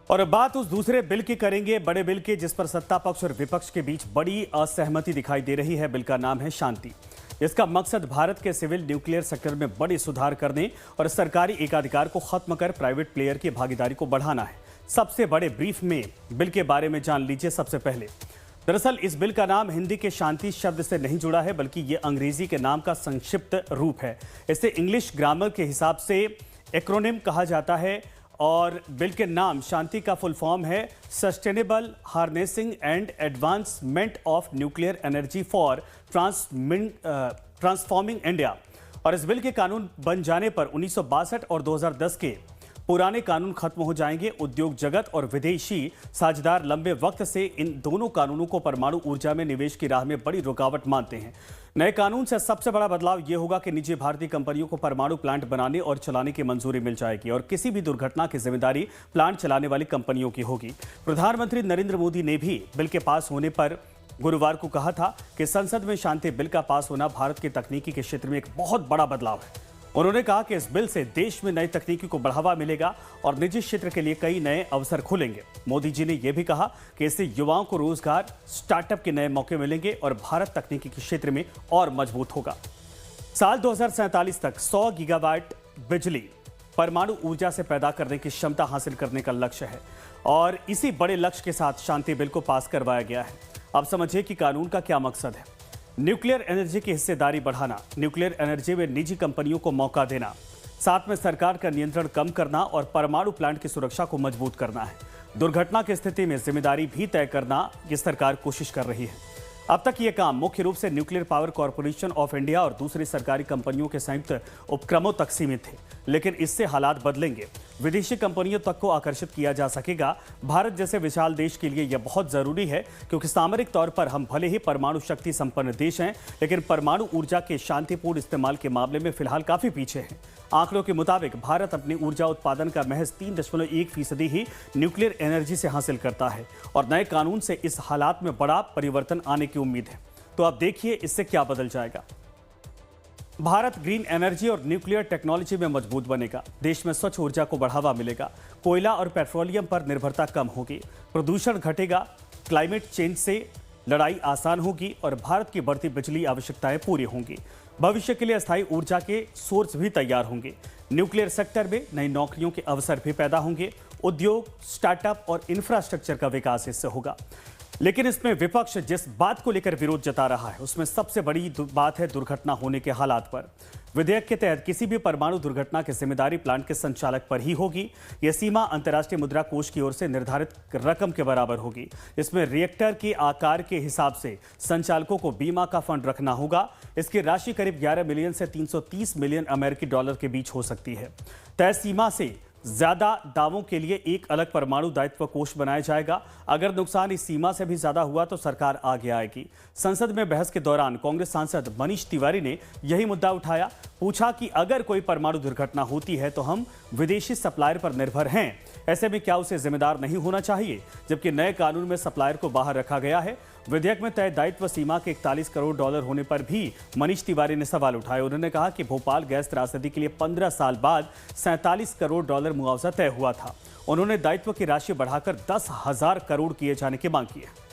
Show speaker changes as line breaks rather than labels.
और अब बात उस दूसरे बिल की करेंगे, बड़े बिल के, जिस पर सत्ता पक्ष और विपक्ष के बीच बड़ी असहमति दिखाई दे रही है। बिल का नाम है शांति। इसका मकसद भारत के सिविल न्यूक्लियर सेक्टर में बड़े सुधार करने और सरकारी एकाधिकार को खत्म कर प्राइवेट प्लेयर की भागीदारी को बढ़ाना है। सबसे बड़े ब्रीफ में बिल के बारे में जान लीजिए। सबसे पहले, दरअसल इस बिल का नाम हिंदी के शांति शब्द से नहीं जुड़ा है, बल्कि ये अंग्रेजी के नाम का संक्षिप्त रूप है। इसे इंग्लिश ग्रामर के हिसाब से एक्रोनिम कहा जाता है और बिल के नाम शांति का फुल फॉर्म है sustainable harnessing and advancement of nuclear energy for transforming India. और इस बिल के कानून बन जाने पर 1962 और 2010 के पुराने कानून खत्म हो जाएंगे। उद्योग जगत और विदेशी साझेदार लंबे वक्त से इन दोनों कानूनों को परमाणु ऊर्जा में निवेश की राह में बड़ी रुकावट मानते हैं। नए कानून से सबसे बड़ा बदलाव यह होगा कि निजी भारतीय कंपनियों को परमाणु प्लांट बनाने और चलाने की मंजूरी मिल जाएगी और किसी भी दुर्घटना की जिम्मेदारी प्लांट चलाने वाली कंपनियों की होगी। प्रधानमंत्री नरेंद्र मोदी ने भी बिल के पास होने पर गुरुवार को कहा था कि संसद में शांति बिल का पास होना भारत की तकनीकी के क्षेत्र में एक बहुत बड़ा बदलाव है। उन्होंने कहा कि इस बिल से देश में नई तकनीकी को बढ़ावा मिलेगा और निजी क्षेत्र के लिए कई नए अवसर खुलेंगे। मोदी जी ने यह भी कहा कि इससे युवाओं को रोजगार, स्टार्टअप के नए मौके मिलेंगे और भारत तकनीकी के क्षेत्र में और मजबूत होगा। साल 2047 तक 100 गीगावाट बिजली परमाणु ऊर्जा से पैदा करने की क्षमता हासिल करने का लक्ष्य है और इसी बड़े लक्ष्य के साथ शांति बिल को पास करवाया गया है। अब समझिए कि कानून का क्या मकसद है। न्यूक्लियर एनर्जी की हिस्सेदारी बढ़ाना, न्यूक्लियर एनर्जी में निजी कंपनियों को मौका देना, साथ में सरकार का नियंत्रण कम करना और परमाणु प्लांट की सुरक्षा को मजबूत करना है। दुर्घटना की स्थिति में जिम्मेदारी भी तय करना ये सरकार कोशिश कर रही है। अब तक ये काम मुख्य रूप से nuclear power corporation of India और दूसरी सरकारी कंपनियों के संयुक्त उपक्रमों तक सीमित थे, लेकिन इससे हालात बदलेंगे। विदेशी कंपनियों तक को आकर्षित किया जा सकेगा। भारत जैसे विशाल देश के लिए यह बहुत जरूरी है, क्योंकि सामरिक तौर पर हम भले ही परमाणु शक्ति संपन्न देश हैं, लेकिन परमाणु ऊर्जा के शांतिपूर्ण इस्तेमाल के मामले में फिलहाल काफी पीछे हैं। आंकड़ों के मुताबिक भारत अपने ऊर्जा उत्पादन का महज 3.1% ही न्यूक्लियर एनर्जी से हासिल करता है और नए कानून से इस हालात में बड़ा परिवर्तन आने की उम्मीद है। तो अब देखिए इससे क्या बदल जाएगा। भारत ग्रीन एनर्जी और न्यूक्लियर टेक्नोलॉजी में मजबूत बनेगा। देश में स्वच्छ ऊर्जा को बढ़ावा मिलेगा। कोयला और पेट्रोलियम पर निर्भरता कम होगी। प्रदूषण घटेगा। क्लाइमेट चेंज से लड़ाई आसान होगी और भारत की बढ़ती बिजली आवश्यकताएं पूरी होंगी। भविष्य के लिए अस्थायी ऊर्जा के सोर्स भी तैयार होंगे। न्यूक्लियर सेक्टर में नई नौकरियों के अवसर भी पैदा होंगे। उद्योग, स्टार्टअप और इंफ्रास्ट्रक्चर का विकास इससे होगा। लेकिन इसमें विपक्ष जिस बात को लेकर विरोध जता रहा है, उसमें सबसे बड़ी बात है दुर्घटना होने के हालात पर। विधेयक के तहत किसी भी परमाणु दुर्घटना की जिम्मेदारी प्लांट के संचालक पर ही होगी। यह सीमा अंतर्राष्ट्रीय मुद्रा कोष की ओर से निर्धारित रकम के बराबर होगी। इसमें रिएक्टर के आकार के हिसाब से संचालकों को बीमा का फंड रखना होगा। इसकी राशि करीब 11 मिलियन से 330 मिलियन अमेरिकी डॉलर के बीच हो सकती है। तय सीमा से ज्यादा दावों के लिए एक अलग परमाणु दायित्व कोष बनाया जाएगा। अगर नुकसान इस सीमा से भी ज्यादा हुआ तो सरकार आगे आएगी। संसद में बहस के दौरान कांग्रेस सांसद मनीष तिवारी ने यही मुद्दा उठाया। पूछा कि अगर कोई परमाणु दुर्घटना होती है तो हम विदेशी सप्लायर पर निर्भर हैं, ऐसे में क्या उसे जिम्मेदार नहीं होना चाहिए, जबकि नए कानून में सप्लायर को बाहर रखा गया है। विधेयक में तय दायित्व सीमा के 41 करोड़ डॉलर होने पर भी मनीष तिवारी ने सवाल उठाए। उन्होंने कहा कि भोपाल गैस त्रासदी के लिए 15 साल बाद 47 करोड़ डॉलर मुआवजा तय हुआ था। उन्होंने दायित्व की राशि बढ़ाकर 10,000 करोड़ किए जाने की मांग की है।